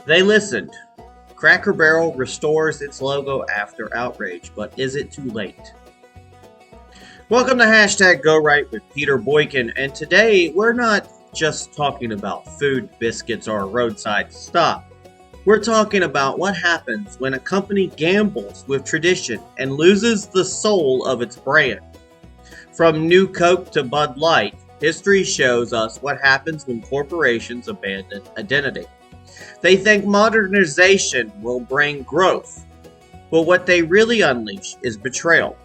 They listened. Cracker Barrel restores its logo after Outrage, but is it too late? Welcome to Hashtag Go Right with Peter Boykin, and today we're not just talking about food, biscuits, or a roadside stop. We're talking about what happens when a company gambles with tradition and loses the soul of its brand. From New Coke to Bud Light, history shows us what happens when corporations abandon identity. They think modernization will bring growth, but what they really unleash is betrayal.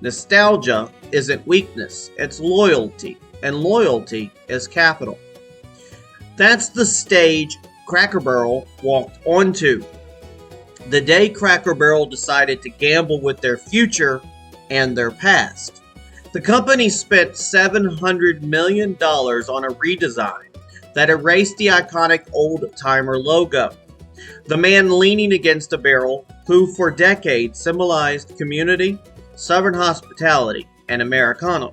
Nostalgia isn't weakness, it's loyalty, and loyalty is capital. That's the stage Cracker Barrel walked onto the day Cracker Barrel decided to gamble with their future and their past. The company spent $700 million on a redesign that erased the iconic old-timer logo. The man leaning against a barrel, who for decades symbolized community, Southern hospitality, and Americana,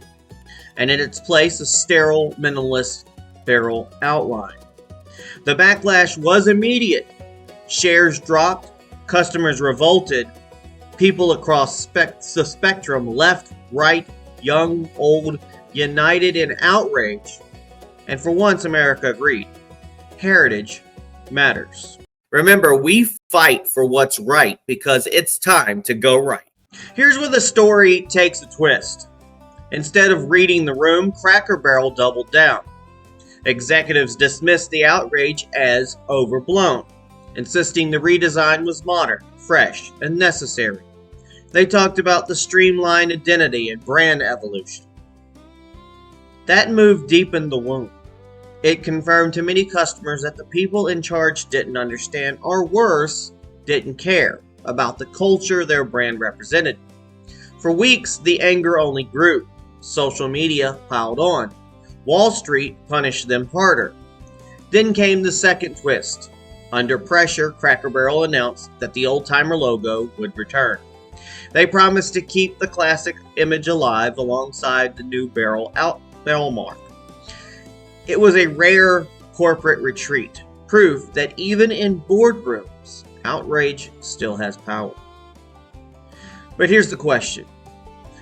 and in its place a sterile, minimalist barrel outline. The backlash was immediate. Shares dropped, customers revolted, people across the spectrum, left, right, young, old, united in outrage. And for once, America agreed. Heritage matters. Remember, we fight for what's right because it's time to go right. Here's where the story takes a twist. Instead of reading the room, Cracker Barrel doubled down. Executives dismissed the outrage as overblown, insisting the redesign was modern, fresh, and necessary. They talked about the streamlined identity and brand evolution. That move deepened the wound. It confirmed to many customers that the people in charge didn't understand, or worse, didn't care about the culture their brand represented. For weeks, the anger only grew. Social media piled on. Wall Street punished them harder. Then came the second twist. Under pressure, Cracker Barrel announced that the old-timer logo would return. They promised to keep the classic image alive alongside the new barrel mark. It was a rare corporate retreat, proof that even in boardrooms, outrage still has power. But here's the question.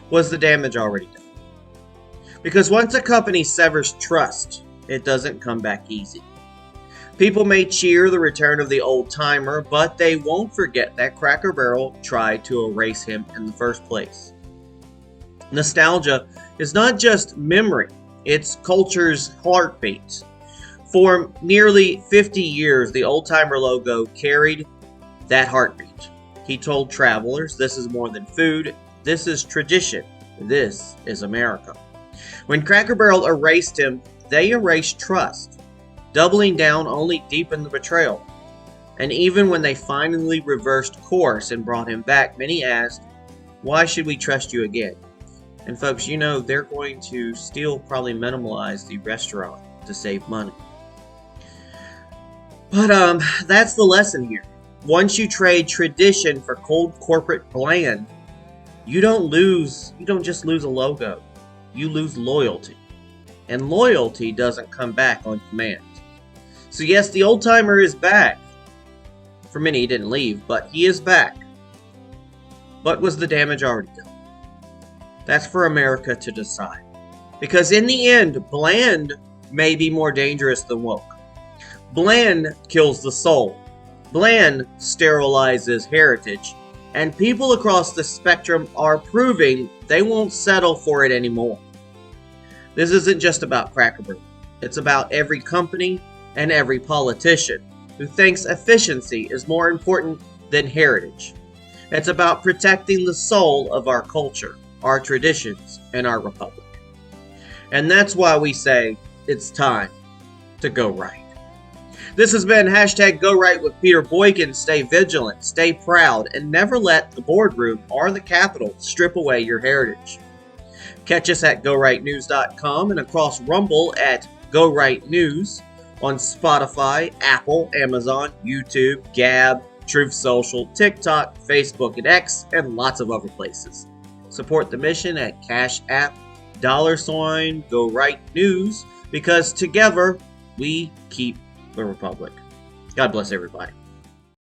Was the damage already done? Because once a company severs trust, it doesn't come back easy. People may cheer the return of the old-timer, but they won't forget that Cracker Barrel tried to erase him in the first place. Nostalgia is not just memory, it's culture's heartbeat. For nearly 50 years, the old-timer logo carried that heartbeat. He told travelers, this is more than food, this is tradition, this is America. When Cracker Barrel erased him, they erased trust. Doubling down only deepened the betrayal. And even when they finally reversed course and brought him back, many asked, why should we trust you again? And folks, you know they're going to still probably minimalize the restaurant to save money. But that's the lesson here. Once you trade tradition for cold corporate bland, you don't just lose a logo. You lose loyalty. And loyalty doesn't come back on command. So yes, the old-timer is back. For many, he didn't leave, but he is back. But was the damage already done? That's for America to decide. Because in the end, bland may be more dangerous than woke. Bland kills the soul. Bland sterilizes heritage. And people across the spectrum are proving they won't settle for it anymore. This isn't just about Cracker Barrel. It's about every company and every politician who thinks efficiency is more important than heritage. It's about protecting the soul of our culture, our traditions, and our republic. And that's why we say it's time to go right. This has been Hashtag Go Right with Peter Boykin. Stay vigilant, stay proud, and never let the boardroom or the Capitol strip away your heritage. Catch us at GoRightNews.com and across Rumble at Go Right News, on Spotify, Apple, Amazon, YouTube, Gab, Truth Social, TikTok, Facebook, and X, and lots of other places. Support the mission at Cash App, $, Go Right News, because together we keep the Republic. God bless everybody.